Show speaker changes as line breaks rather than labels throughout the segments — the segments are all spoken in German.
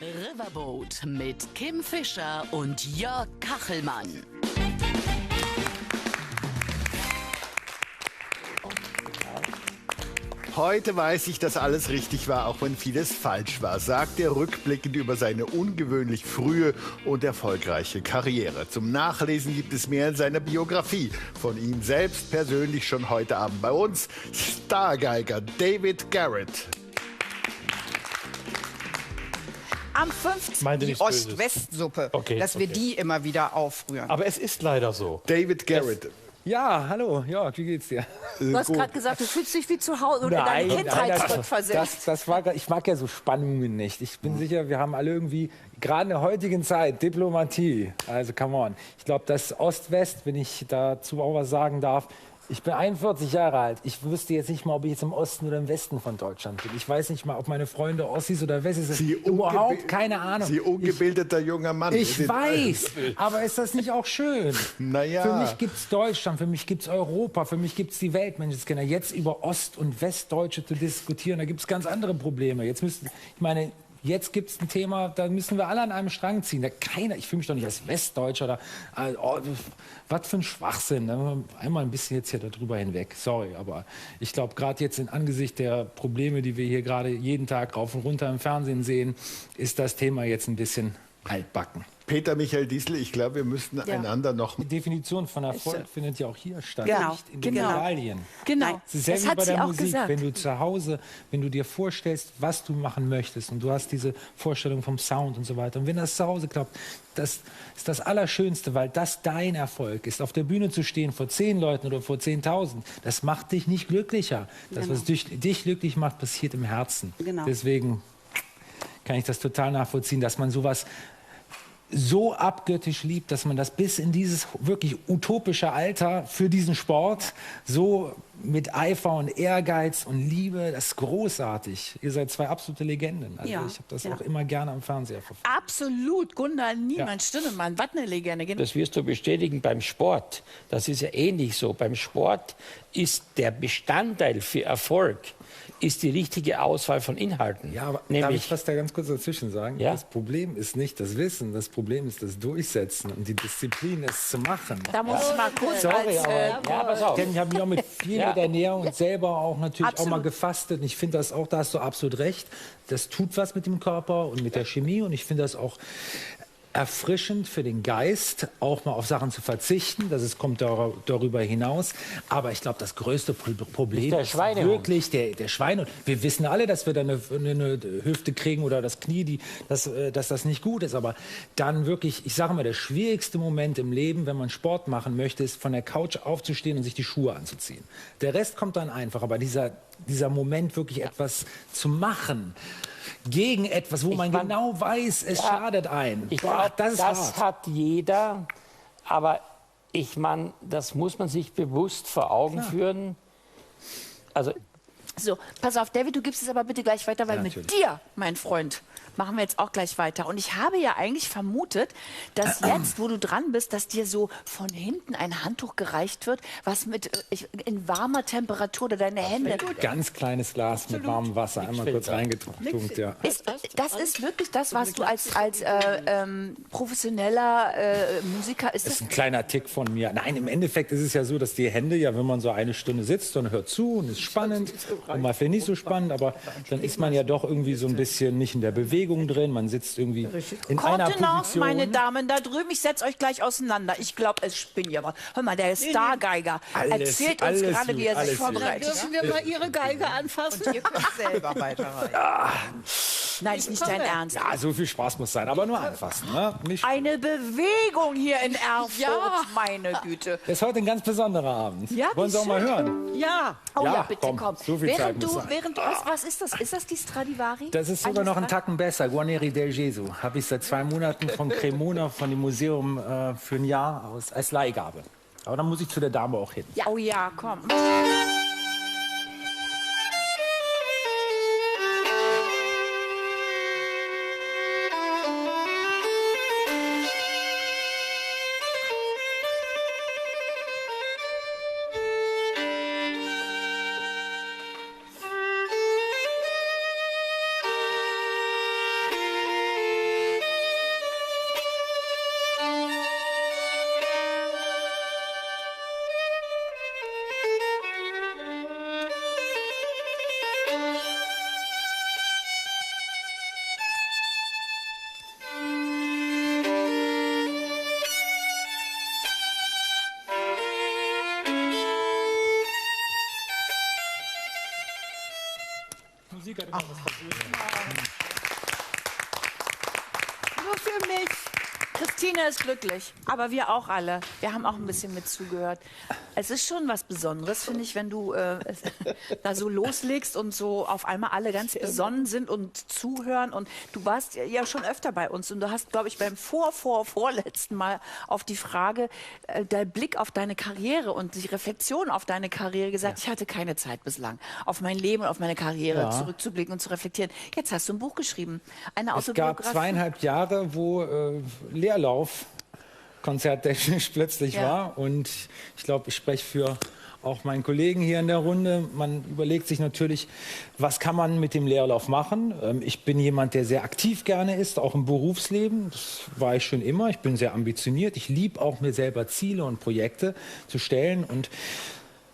Riverboat mit Kim Fischer und Jörg Kachelmann.
Heute weiß ich, dass alles richtig war, auch wenn vieles falsch war, sagt er rückblickend über seine ungewöhnlich frühe und erfolgreiche Karriere. Zum Nachlesen gibt es mehr in seiner Biografie. Von ihm selbst persönlich schon heute Abend bei uns, Stargeiger David Garrett.
Am 15. die Ost-West-Suppe, dass wir die immer wieder aufrühren.
Aber es ist leider so.
David Garrett.
Ja, hallo, Jörg, wie geht's dir?
Du hast gerade gesagt, du fühlst dich wie zu Hause oder in deine Kindheit zurückversetzt.
Ich mag ja so Spannungen nicht. Ich bin sicher, wir haben alle irgendwie, gerade in der heutigen Zeit, Diplomatie. Also, come on. Ich glaube, das Ost-West, wenn ich dazu auch was sagen darf, ich bin 41 Jahre alt. Ich wüsste jetzt nicht mal, ob ich jetzt im Osten oder im Westen von Deutschland bin. Ich weiß nicht mal, ob meine Freunde Ossis oder Wessis sind. Überhaupt keine Ahnung.
Sie ungebildeter junger Mann.
Ich weiß, aber ist das nicht auch schön?
Naja.
Für mich gibt es Deutschland, für mich gibt es Europa, für mich gibt es die Welt, Menschenskinder. Jetzt über Ost- und Westdeutsche zu diskutieren, da gibt es ganz andere Probleme. Jetzt gibt es ein Thema, da müssen wir alle an einem Strang ziehen. Ich fühle mich doch nicht als Westdeutscher oder was für ein Schwachsinn. Einmal ein bisschen jetzt hier darüber hinweg. Sorry, aber ich glaube, gerade jetzt in Angesicht der Probleme, die wir hier gerade jeden Tag rauf und runter im Fernsehen sehen, ist das Thema jetzt ein bisschen altbacken.
Peter Michael Diesel, ich glaube, wir müssten einander noch...
Die Definition von Erfolg findet ja auch hier statt,
Genau,
nicht in den Italien.
Genau.
Es ist selber
Das hat
bei
sie
der
auch
Musik,
gesagt.
wenn du zu Hause, wenn du dir vorstellst, was du machen möchtest und du hast diese Vorstellung vom Sound und so weiter und wenn das zu Hause klappt, das ist das Allerschönste, weil das dein Erfolg ist. Auf der Bühne zu stehen vor 10 Leuten oder vor 10.000, das macht dich nicht glücklicher. Das, was dich glücklich macht, passiert im Herzen.
Genau.
Deswegen kann ich das total nachvollziehen, dass man sowas so abgöttisch liebt, dass man das bis in dieses wirklich utopische Alter für diesen Sport so mit Eifer und Ehrgeiz und Liebe, das ist großartig. Ihr seid 2 absolute Legenden. Also ich habe das auch immer gerne am Fernseher verfolgt.
Absolut, Gundar Niemann, Stinnemann, was eine Legende.
Das wirst du bestätigen beim Sport. Das ist ja ähnlich so. Beim Sport ist der Bestandteil für Erfolg ist die richtige Auswahl von Inhalten.
Ja, aber
nämlich,
darf ich was da ganz kurz dazwischen sagen?
Ja?
Das Problem ist nicht das Wissen, das Problem ist das Durchsetzen und die Disziplin, es zu machen.
Da muss ich mal kurz
Sorry,
pass auf.
Denn ich habe mich auch mit viel mit Ernährung und selber auch natürlich auch mal
Absolut.
gefastet. Und ich finde das auch, da hast du absolut recht, das tut was mit dem Körper und mit der Chemie und ich finde das auch erfrischend für den Geist, auch mal auf Sachen zu verzichten. Kommt darüber hinaus. Aber ich glaube, das größte Problem
der
ist
Schweinehund.
wirklich der Schweinehund. Wir wissen alle, dass wir da eine Hüfte kriegen oder das Knie, dass das nicht gut ist. Aber dann wirklich, ich sage mal, der schwierigste Moment im Leben, wenn man Sport machen möchte, ist von der Couch aufzustehen und sich die Schuhe anzuziehen. Der Rest kommt dann einfach. Aber dieser Moment, wirklich etwas zu machen, gegen etwas, wo man genau weiß, es schadet einem.
Ich glaube,
das
hat jeder, aber ich meine, das muss man sich bewusst vor Augen führen. Also
So, pass auf, David, du gibst es aber bitte gleich weiter, weil
Ja,
mit
natürlich.
dir, mein Freund, machen wir jetzt auch gleich weiter. Und ich habe ja eigentlich vermutet, dass jetzt, wo du dran bist, dass dir so von hinten ein Handtuch gereicht wird, was in warmer Temperatur oder deine Hände...
Ganz kleines Glas mit warmem Wasser, einmal kurz reingetunkt. Ja.
Das ist wirklich das, was du als professioneller Musiker...
Das ist ein kleiner Tick von mir. Nein, im Endeffekt ist es ja so, dass die Hände, ja, wenn man so eine Stunde sitzt und hört zu und ist spannend und mal vielleicht nicht so spannend, aber dann ist man ja doch irgendwie so ein bisschen nicht in der Bewegung drin. Man sitzt irgendwie in einer
Kontenance,
Position.
meine Damen da drüben, ich setze euch gleich auseinander. Ich glaube, es spinnt ja was. Hör mal, der Stargeiger erzählt uns gerade, wie er sich vorbereitet.
Dürfen wir mal Ihre Geige anfassen?
Ihr könnt selber weiterreichen. Nein, ist nicht dein Ernst.
Ja, so viel Spaß muss sein, aber nur anfassen. Ne? Nicht
Eine Bewegung hier in Erfurt, meine Güte.
Das ist heute ein ganz besonderer Abend.
Ja,
Wollen Sie auch mal hören?
Ja.
Oh ja,
Ja,
bitte,
komm,
komm.
so viel Zeit muss sein.
Was ist das? Ist das die Stradivari?
Das ist sogar noch ein Tacken besser. Guarneri del Gesù. Habe ich seit 2 Monaten von Cremona, von dem Museum für ein Jahr aus als Leihgabe. Aber dann muss ich zu der Dame auch hin.
Ja. Oh ja, komm.
Musik hat immer was Persönliches.
Nur für mich. Christine ist glücklich, aber wir auch alle. Wir haben auch ein bisschen mit zugehört. Es ist schon was Besonderes, finde ich, wenn du da so loslegst und so auf einmal alle ganz besonnen sind und zuhören. Und du warst ja schon öfter bei uns und du hast, glaube ich, beim vorletzten Mal auf die Frage, der Blick auf deine Karriere und die Reflexion auf deine Karriere gesagt, ich hatte keine Zeit bislang, auf mein Leben und auf meine Karriere zurückzublicken und zu reflektieren. Jetzt hast du ein Buch geschrieben, eine Autobiografie.
Es gab 2,5 Jahre, wo Leerlauf konzerttechnisch plötzlich war. Und ich glaube, ich spreche für auch meinen Kollegen hier in der Runde. Man überlegt sich natürlich, was kann man mit dem Leerlauf machen. Ich bin jemand, der sehr aktiv gerne ist, auch im Berufsleben. Das war ich schon immer. Ich bin sehr ambitioniert. Ich liebe auch, mir selber Ziele und Projekte zu stellen. Und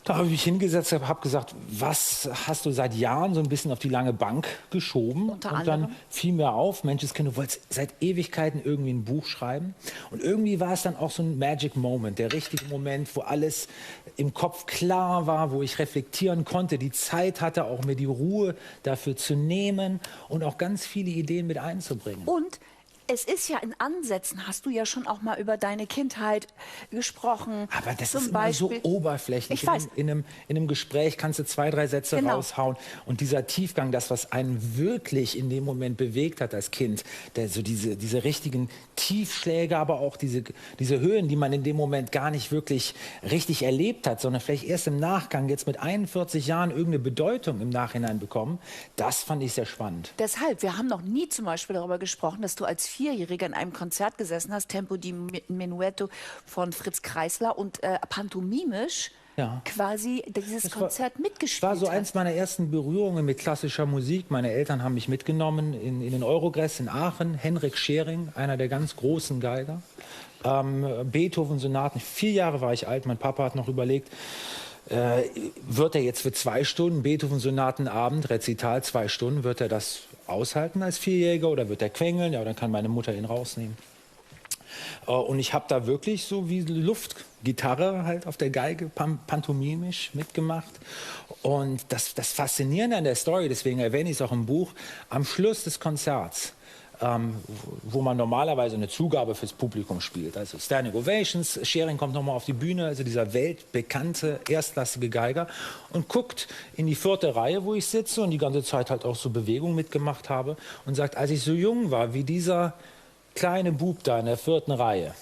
da habe ich mich hingesetzt, habe gesagt, was hast du seit Jahren so ein bisschen auf die lange Bank geschoben? Und dann fiel mir auf, Menschenskind, du wolltest seit Ewigkeiten irgendwie ein Buch schreiben. Und irgendwie war es dann auch so ein Magic Moment, der richtige Moment, wo alles im Kopf klar war, wo ich reflektieren konnte, die Zeit hatte, auch mir die Ruhe dafür zu nehmen und auch ganz viele Ideen mit einzubringen.
Und es ist ja in Ansätzen, hast du ja schon auch mal über deine Kindheit gesprochen.
Aber das ist immer so oberflächlich.
Ich weiß.
In einem Gespräch kannst du 2, 3 Sätze raushauen. Und dieser Tiefgang, das, was einen wirklich in dem Moment bewegt hat als Kind, so diese richtigen Tiefschläge, aber auch diese Höhen, die man in dem Moment gar nicht wirklich richtig erlebt hat, sondern vielleicht erst im Nachgang, jetzt mit 41 Jahren irgendeine Bedeutung im Nachhinein bekommen, das fand ich sehr spannend.
Deshalb, wir haben noch nie zum Beispiel darüber gesprochen, dass du als Vierjähriger in einem Konzert gesessen hast, Tempo di Menuetto von Fritz Kreisler und pantomimisch quasi dieses Konzert mitgespielt
war so
hast.
eins meiner ersten Berührungen mit klassischer Musik. Meine Eltern haben mich mitgenommen in den Eurogress in Aachen. Henrik Schering, einer der ganz großen Geiger. Beethoven-Sonaten. 4 Jahre war ich alt. Mein Papa hat noch überlegt, wird er jetzt für 2 Stunden Beethoven-Sonatenabend, Rezital 2 Stunden, wird er das aushalten als Vierjähriger oder wird er quengeln? Ja, dann kann meine Mutter ihn rausnehmen. Und ich habe da wirklich so wie Luftgitarre halt auf der Geige pantomimisch mitgemacht. Und das Faszinierende an der Story, deswegen erwähne ich es auch im Buch, am Schluss des Konzerts, wo man normalerweise eine Zugabe fürs Publikum spielt. Also Standing Ovations, Schering kommt nochmal auf die Bühne, also dieser weltbekannte, erstklassige Geiger und guckt in die 4. Reihe, wo ich sitze und die ganze Zeit halt auch so Bewegungen mitgemacht habe und sagt, als ich so jung war wie dieser kleine Bub da in der 4. Reihe,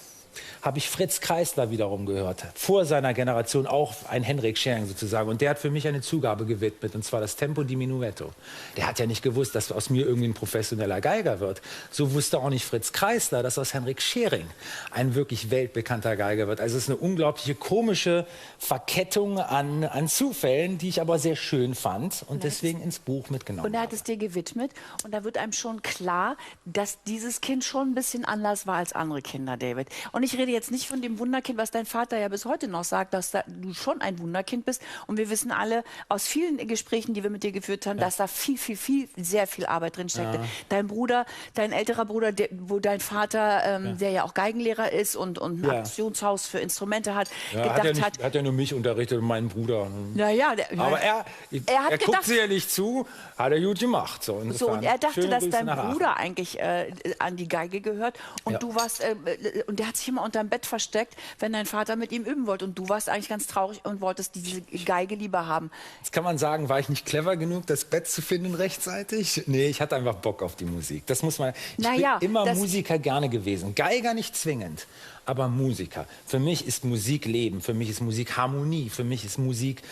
habe ich Fritz Kreisler wiederum gehört. Vor seiner Generation auch ein Henrik Schering sozusagen. Und der hat für mich eine Zugabe gewidmet, und zwar das Tempo di Menuetto. Der hat ja nicht gewusst, dass aus mir irgendwie ein professioneller Geiger wird. So wusste auch nicht Fritz Kreisler, dass aus Henrik Schering ein wirklich weltbekannter Geiger wird. Also es ist eine unglaubliche komische Verkettung an Zufällen, die ich aber sehr schön fand und deswegen ins Buch mitgenommen habe.
Und er hat es dir gewidmet und da wird einem schon klar, dass dieses Kind schon ein bisschen anders war als andere Kinder, David. Und ich rede jetzt nicht von dem Wunderkind, was dein Vater ja bis heute noch sagt, dass du schon ein Wunderkind bist. Und wir wissen alle aus vielen Gesprächen, die wir mit dir geführt haben, dass da sehr viel Arbeit drin steckte. Dein Bruder, dein älterer Bruder, wo dein Vater, der ja auch Geigenlehrer ist und ein Aktionshaus für Instrumente hat,
hat ja nur mich unterrichtet und meinen Bruder. Aber er guckt sicherlich zu, hat er gut gemacht. So,
und er dachte, dass dein Bruder eigentlich an die Geige gehört. Und du warst, und der hat sich immer unterm Bett versteckt, wenn dein Vater mit ihm üben wollte. Und du warst eigentlich ganz traurig und wolltest diese Geige lieber haben.
Jetzt kann man sagen, war ich nicht clever genug, das Bett zu finden rechtzeitig? Nee, ich hatte einfach Bock auf die Musik. Das muss man. Ich bin immer Musiker gerne gewesen. Geiger nicht zwingend, aber Musiker. Für mich ist Musik Leben, für mich ist Musik Harmonie, für mich ist Musik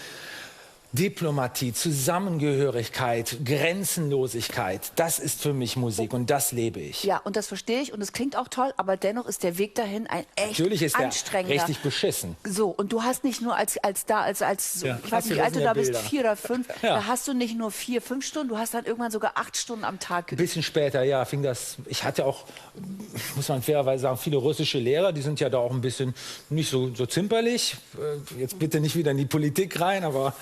Diplomatie, Zusammengehörigkeit, Grenzenlosigkeit, das ist für mich Musik und das lebe ich.
Ja, und das verstehe ich und es klingt auch toll, aber dennoch ist der Weg dahin ein echt
Natürlich ist
anstrengender.
Der richtig beschissen.
So, und du hast nicht nur ich weiß nicht, wie alt du da bist, 4 oder 5, da hast du nicht nur 4, 5 Stunden, du hast dann irgendwann sogar 8 Stunden am Tag geübt.
Ein bisschen später, ja, fing das. Ich hatte auch, muss man fairerweise sagen, viele russische Lehrer, die sind ja da auch ein bisschen nicht so zimperlich. Jetzt bitte nicht wieder in die Politik rein, aber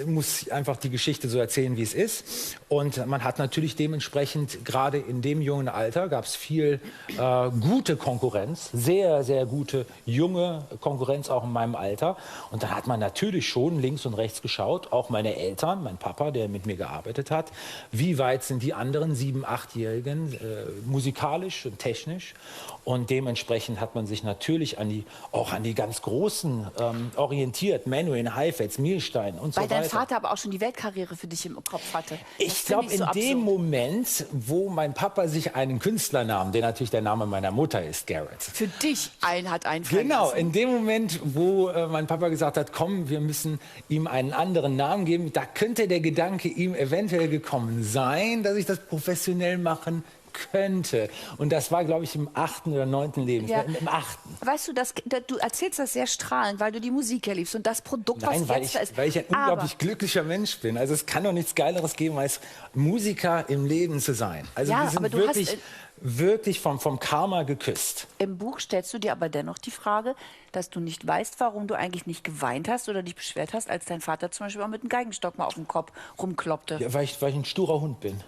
muss einfach die Geschichte so erzählen, wie es ist. Und man hat natürlich dementsprechend, gerade in dem jungen Alter, gab es viel gute Konkurrenz, sehr, sehr gute junge Konkurrenz auch in meinem Alter. Und dann hat man natürlich schon links und rechts geschaut, auch meine Eltern, mein Papa, der mit mir gearbeitet hat, wie weit sind die anderen 7-, 8-Jährigen musikalisch und technisch. Und dementsprechend hat man sich natürlich auch an die ganz Großen orientiert. Menuhin, Heifetz, Milstein und so weiter.
Weil dein Vater aber auch schon die Weltkarriere für dich im Kopf hatte.
Ich glaube, in dem Moment, wo mein Papa sich einen Künstler nahm, der natürlich der Name meiner Mutter ist, Garrett.
Für dich hat einfallen
Genau,
lassen.
in dem Moment, wo mein Papa gesagt hat, komm, wir müssen ihm einen anderen Namen geben, da könnte der Gedanke ihm eventuell gekommen sein, dass ich das professionell machen könnte. Und das war, glaube ich, im 8. oder 9. Lebensjahr.
Ja.
Im 8.
Weißt du, du erzählst das sehr strahlend, weil du die Musik ja liebst und das Produkt,
Nein,
was jetzt da ist.
weil ich ein unglaublich glücklicher Mensch bin. Also es kann doch nichts Geileres geben, als Musiker im Leben zu sein. Also
Ja,
wir sind
aber du
wirklich vom Karma geküsst.
Im Buch stellst du dir aber dennoch die Frage, dass du nicht weißt, warum du eigentlich nicht geweint hast oder dich beschwert hast, als dein Vater zum Beispiel auch mit dem Geigenstock mal auf dem Kopf rumkloppte.
Ja, weil ich ein sturer Hund bin.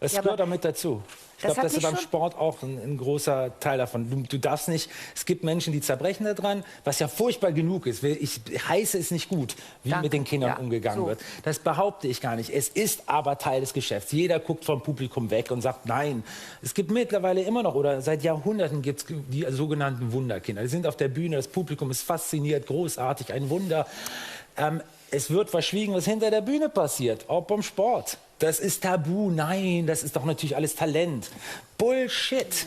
Das
Ja,
gehört
aber
damit dazu. Ich
das
glaube,
hat
das ist
mich
beim
schon-
Sport auch ein großer Teil davon. Du darfst nicht, es gibt Menschen, die zerbrechen daran, was ja furchtbar genug ist. Ich heiße es nicht gut, wie
Danke.
mit den Kindern
Ja,
umgegangen
so.
wird. Das behaupte ich gar nicht. Es ist aber Teil des Geschäfts. Jeder guckt vom Publikum weg und sagt, nein. Es gibt mittlerweile immer noch, oder seit Jahrhunderten gibt es die sogenannten Wunderkinder. Die sind auf der Bühne, das Publikum ist fasziniert, großartig, ein Wunder. Es wird verschwiegen, was hinter der Bühne passiert, auch beim Sport. Das ist tabu. Nein, das ist doch natürlich alles Talent. Bullshit.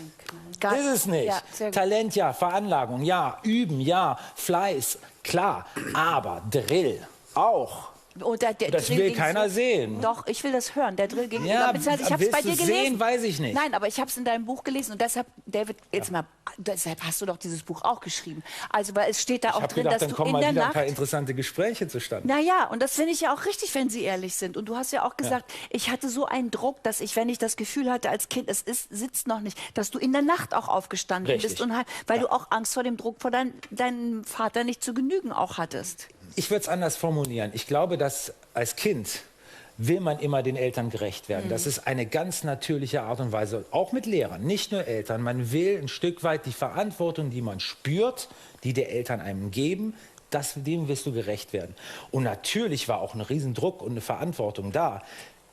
Geil.
Ist es nicht.
Ja, sehr gut.
Talent ja, Veranlagung ja, Üben ja, Fleiß, klar. Aber Drill auch.
Und der
Das
Drill
will
ging
keiner sehen.
Doch, ich will das hören. Der Drill ging
Ja,
beziehungsweise ich habe es
willst
bei
du
dir
sehen,
gelesen.
weiß ich nicht.
Nein, aber ich habe es in deinem Buch gelesen und deshalb, David, jetzt mal, deshalb hast du doch dieses Buch auch geschrieben. Also, weil es steht da
Ich
auch
habe
drin,
gedacht,
dass
dann
du
kommen
in
mal
der
wieder ein
Nacht...
paar interessante Gespräche zustande.
Naja, und das finde ich ja auch richtig, wenn sie ehrlich sind. Und du hast ja auch gesagt, ich hatte so einen Druck, dass ich, wenn ich das Gefühl hatte als Kind, sitzt noch nicht, dass du in der Nacht auch aufgestanden
Richtig.
bist. Und weil du auch Angst vor dem Druck vor deinem Vater nicht zu genügen auch hattest.
Ich würde es anders formulieren. Ich glaube, dass als Kind will man immer den Eltern gerecht werden. Das ist eine ganz natürliche Art und Weise, auch mit Lehrern, nicht nur Eltern. Man will ein Stück weit die Verantwortung, die man spürt, die die Eltern einem geben, dem wirst du gerecht werden. Und natürlich war auch ein Riesendruck und eine Verantwortung da.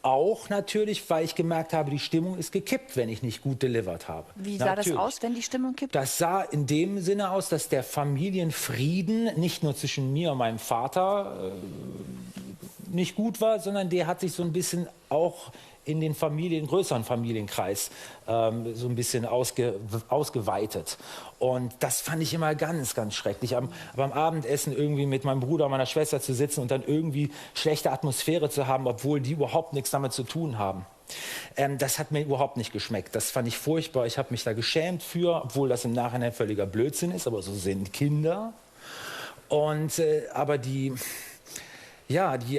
Auch natürlich, weil ich gemerkt habe, die Stimmung ist gekippt, wenn ich nicht gut delivered habe.
Wie sah das
Natürlich.
aus, wenn die Stimmung kippt?
Das sah in dem Sinne aus, dass der Familienfrieden nicht nur zwischen mir und meinem Vater nicht gut war, sondern der hat sich so ein bisschen auch in den größeren Familienkreis so ein bisschen ausgeweitet. Und das fand ich immer ganz, ganz schrecklich. Beim Abendessen irgendwie mit meinem Bruder und meiner Schwester zu sitzen und dann irgendwie schlechte Atmosphäre zu haben, obwohl die überhaupt nichts damit zu tun haben. Das hat mir überhaupt nicht geschmeckt. Das fand ich furchtbar. Ich habe mich da geschämt für, obwohl das im Nachhinein völliger Blödsinn ist, aber so sind Kinder. Aber die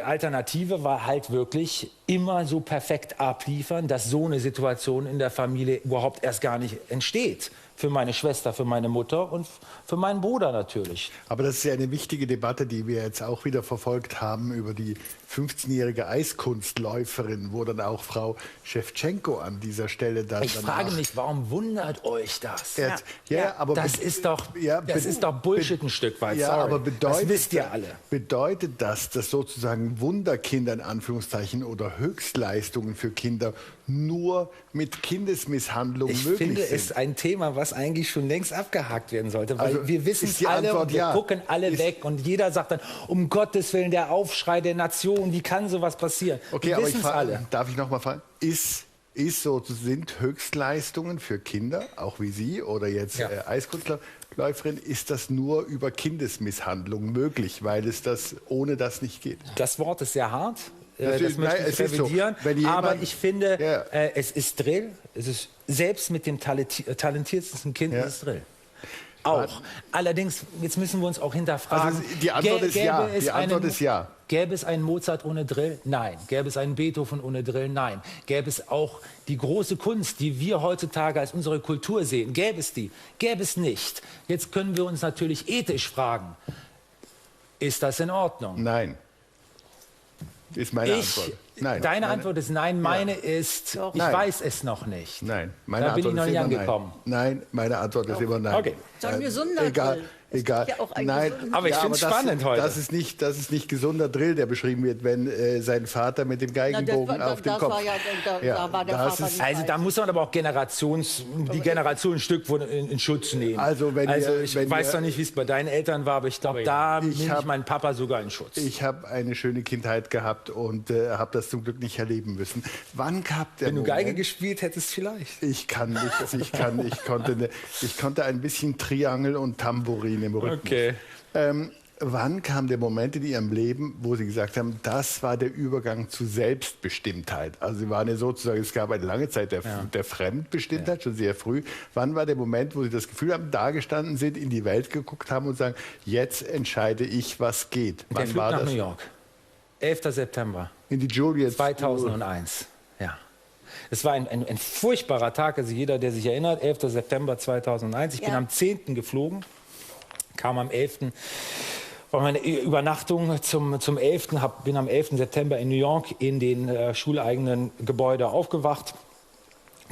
Alternative war halt wirklich immer so perfekt abliefern, dass so eine Situation in der Familie überhaupt erst gar nicht entsteht. Für meine Schwester, für meine Mutter und für meinen Bruder natürlich.
Aber das ist ja eine wichtige Debatte, die wir jetzt auch wieder verfolgt haben über die 15-jährige Eiskunstläuferin, wo dann auch Frau Schewtschenko an dieser Stelle dann
Ich frage mich, warum wundert euch das?
Aber
Das ist doch Bullshit ein Stück weit.
Ja,
Sorry.
aber
das wisst ihr alle.
Bedeutet das, dass sozusagen Wunderkinder in Anführungszeichen oder Höchstleistungen für Kinder nur mit Kindesmisshandlung
Ich
möglich
finde,
sind?
es ist ein Thema, was eigentlich schon längst abgehakt werden sollte. Weil
Also
wir wissen
ist
es
die
alle
Antwort
und wir
ja.
gucken alle
Ist-
weg. Und jeder sagt dann, um Gottes Willen, der Aufschrei der Nation, wie kann sowas passieren?
Okay,
wir
aber
wissen es alle.
darf ich noch mal fragen? Sind Höchstleistungen für Kinder, auch wie Sie oder jetzt
Ja.
Eiskunstläuferin, ist das nur über Kindesmisshandlung möglich, weil es das ohne das nicht geht?
Das Wort ist sehr hart.
Das
Das
ist-
möchte
nein,
ich
es ist so.
revidieren.
Wenn jemand-
Aber ich finde,
Ja.
es ist Drill. Es ist, selbst mit dem talentiertesten Kind
Ja.
ist es Drill. Auch. Allerdings, jetzt müssen wir uns auch hinterfragen.
Also die Antwort ist ja.
gäbe es
Die Antwort ist ja.
Gäbe es einen Mozart ohne Drill? Nein. Gäbe es einen Beethoven ohne Drill? Nein. Gäbe es auch die große Kunst, die wir heutzutage als unsere Kultur sehen? Gäbe es die? Gäbe es nicht. Jetzt können wir uns natürlich ethisch fragen, ist das in Ordnung?
Nein. ist meine Antwort. Nein,
Deine Antwort ist nein, meine ist, ich
Nein.
weiß es noch nicht.
Nein, meine
Da bin ich
Antwort
noch
ist
nicht
immer
angekommen.
Nein, meine Antwort ist immer nein.
Okay.
So ein gesunder
Egal,
Grill.
egal.
Ja auch ein
Nein,
gesunder-
Aber ich finde es
das-
spannend heute.
Das ist nicht gesunder Drill, der beschrieben wird, wenn sein Vater mit dem Geigenbogen auf dem Kopf.
War ja, da war der
das
Vater
ist-
nicht
Also da muss man aber auch die Generation ein Stück in Schutz nehmen.
Also,
ich
wenn
weiß
wir-
doch nicht, wie es bei deinen Eltern war, aber ich glaube, da nehme ich
hab-
meinen Papa sogar in Schutz.
Ich habe eine schöne Kindheit gehabt und habe das zum Glück nicht erleben müssen. Wann gab der
Wenn du
Moment,
Geige gespielt hättest, vielleicht.
ich konnte ein bisschen Triangel und Tambourin im Rhythmus.
Okay.
Wann kam der Moment in Ihrem Leben, wo Sie gesagt haben, das war der Übergang zu Selbstbestimmtheit? Also Sie waren ja sozusagen, es gab eine lange Zeit der Fremdbestimmtheit, schon sehr früh. Wann war der Moment, wo Sie das Gefühl haben, da gestanden sind, in die Welt geguckt haben und sagen, jetzt entscheide ich, was geht?
Der
Wann
Flug
war
nach
das?
New York. 11. September
In die Juliet
2001. Ja. Es war ein furchtbarer Tag. Also jeder, der sich erinnert, 11. September 2001. Ich bin am 10. geflogen, kam am 11. War meine Übernachtung zum 11. Bin am 11. September in New York in den schuleigenen Gebäude aufgewacht.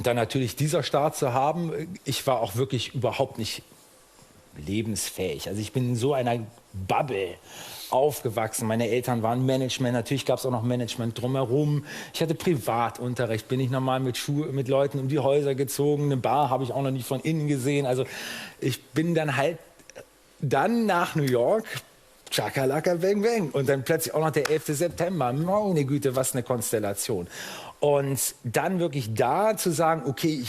Dann natürlich dieser Start zu haben. Ich war auch wirklich überhaupt nicht lebensfähig. Also ich bin in so einer Bubble aufgewachsen. Meine Eltern waren Management, natürlich gab es auch noch Management drumherum. Ich hatte Privatunterricht, bin ich normal mit Leuten um die Häuser gezogen. Eine Bar habe ich auch noch nicht von innen gesehen. Also ich bin dann halt nach New York, Chakalaka, bang, bang. Und dann plötzlich auch noch der 11. September. Meine Güte, was eine Konstellation. Und dann wirklich da zu sagen, okay,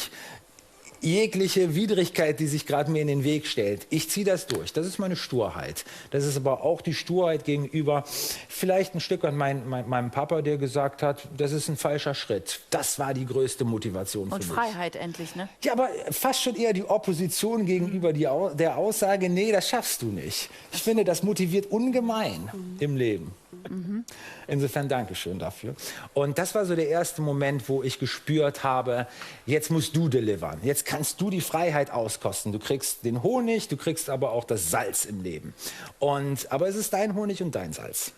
jegliche Widrigkeit, die sich gerade mir in den Weg stellt, ich ziehe das durch. Das ist meine Sturheit. Das ist aber auch die Sturheit gegenüber vielleicht ein Stück an meinem Papa, der gesagt hat, das ist ein falscher Schritt. Das war die größte Motivation für
Und
mich.
Freiheit endlich, ne?
Ja, aber fast schon eher die Opposition gegenüber der Aussage, nee, das schaffst du nicht. Ich finde, das motiviert ungemein im Leben. Insofern Dankeschön dafür. Und das war so der erste Moment, wo ich gespürt habe, jetzt musst du delivern. Jetzt kannst du die Freiheit auskosten. Du kriegst den Honig, du kriegst aber auch das Salz im Leben. Aber es ist dein Honig und dein Salz.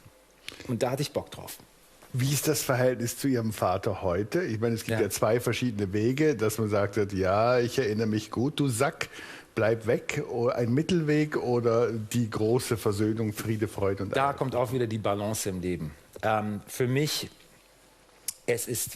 Und da hatte ich Bock drauf.
Wie ist das Verhältnis zu Ihrem Vater heute? Ich meine, es gibt ja zwei verschiedene Wege, dass man sagt, ja, ich erinnere mich gut, du Sack, bleib weg, ein Mittelweg oder die große Versöhnung, Friede, Freude und
Da
Eierkuchen?
kommt auch wieder die Balance im Leben. Für mich,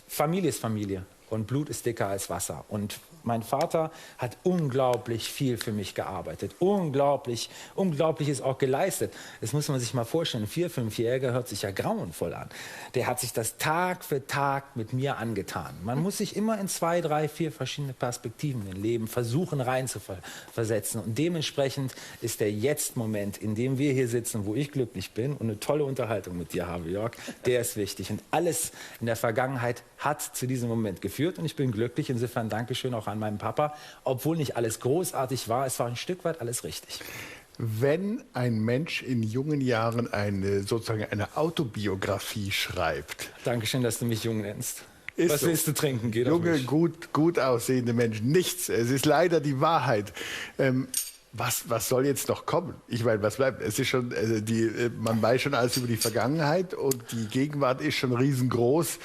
Familie ist Familie und Blut ist dicker als Wasser. Und mein Vater hat unglaublich viel für mich gearbeitet, Unglaubliches auch geleistet. Das muss man sich mal vorstellen, ein 4-, 5-Jähriger hört sich ja grauenvoll an. Der hat sich das Tag für Tag mit mir angetan. Man muss sich immer in 2, 3, 4 verschiedene Perspektiven im Leben versuchen reinzuversetzen. Und dementsprechend ist der Jetzt-Moment, in dem wir hier sitzen, wo ich glücklich bin und eine tolle Unterhaltung mit dir habe, Jörg, der ist wichtig. Und alles in der Vergangenheit hat zu diesem Moment geführt und ich bin glücklich. Insofern Dankeschön auch an meinen Papa. Obwohl nicht alles großartig war, es war ein Stück weit alles richtig.
Wenn ein Mensch in jungen Jahren sozusagen eine Autobiografie schreibt,
Dankeschön, dass du mich jung nennst.
Ist
Was
so.
willst du trinken? Geht auf
junge,
mich.
gut aussehende Menschen, nichts. Es ist leider die Wahrheit. Was soll jetzt noch kommen? Ich meine, was bleibt? Es ist schon, man weiß schon alles über die Vergangenheit und die Gegenwart ist schon riesengroß.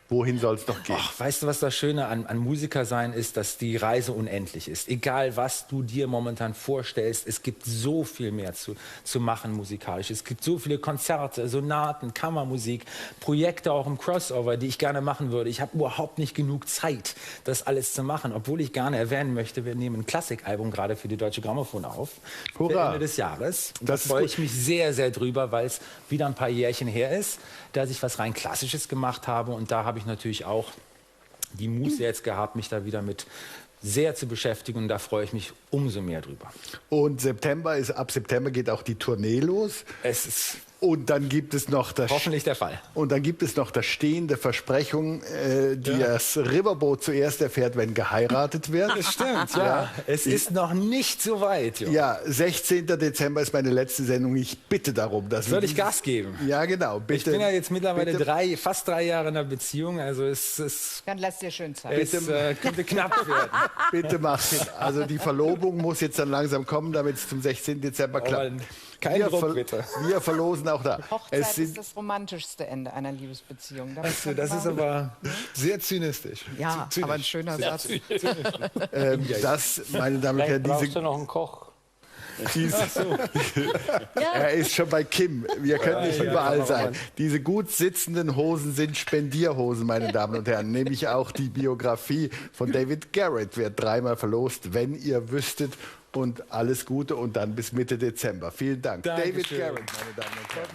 Wohin soll es noch gehen?
Ach, weißt du, was das Schöne an Musiker sein ist, dass die Reise unendlich ist. Egal, was du dir momentan vorstellst, es gibt so viel mehr zu machen musikalisch. Es gibt so viele Konzerte, Sonaten, Kammermusik, Projekte auch im Crossover, die ich gerne machen würde. Ich habe überhaupt nicht genug Zeit, das alles zu machen, obwohl ich gerne erwähnen möchte, wir nehmen ein Klassikalbum gerade für die Deutsche Grammophon auf. Für
Hurra.
Ende des Jahres. Da
Das ist
freue
gut.
ich mich sehr, sehr drüber, weil es wieder ein paar Jährchen her ist, dass ich was rein Klassisches gemacht habe. Und da habe ich natürlich auch die Muße jetzt gehabt, mich da wieder mit sehr zu beschäftigen. Und da freue ich mich umso mehr drüber.
Und ab September geht auch die Tournee los.
Es ist
Und dann gibt es noch
hoffentlich der Fall.
Und dann gibt es noch das stehende Versprechung, die das Riverboat zuerst erfährt, wenn geheiratet wird.
Das stimmt, ja. Es ist noch nicht so weit. Jo.
Ja, 16. Dezember ist meine letzte Sendung. Ich bitte darum, dass
Soll
wir
ich Gas geben?
Ja, genau. Bitte,
Ich bin ja jetzt mittlerweile
bitte,
fast 3 Jahre in einer Beziehung. Also es
Dann lass dir schön Zeit.
könnte knapp werden.
bitte macht es. Also die Verlobung muss jetzt dann langsam kommen, damit es zum 16. Dezember klappt.
Kein Druckwitter.
Wir verlosen auch da.
Hochzeit
Es
ist
sind
das romantischste Ende einer Liebesbeziehung.
Achso, das ist aber sehr zynisch.
Ja,
Zynisch.
aber ein schöner Satz.
das, meine Damen und
Vielleicht
Herren,
brauchst du noch einen Koch.
Er ist schon bei Kim. Wir können nicht überall sein. Diese gut sitzenden Hosen sind Spendierhosen, meine Damen und Herren. Nämlich auch die Biografie von David Garrett wird 3-mal verlost, wenn ihr wüsstet. Und alles Gute und dann bis Mitte Dezember. Vielen Dank.
Dankeschön.
David Garrett, meine Damen und Herren.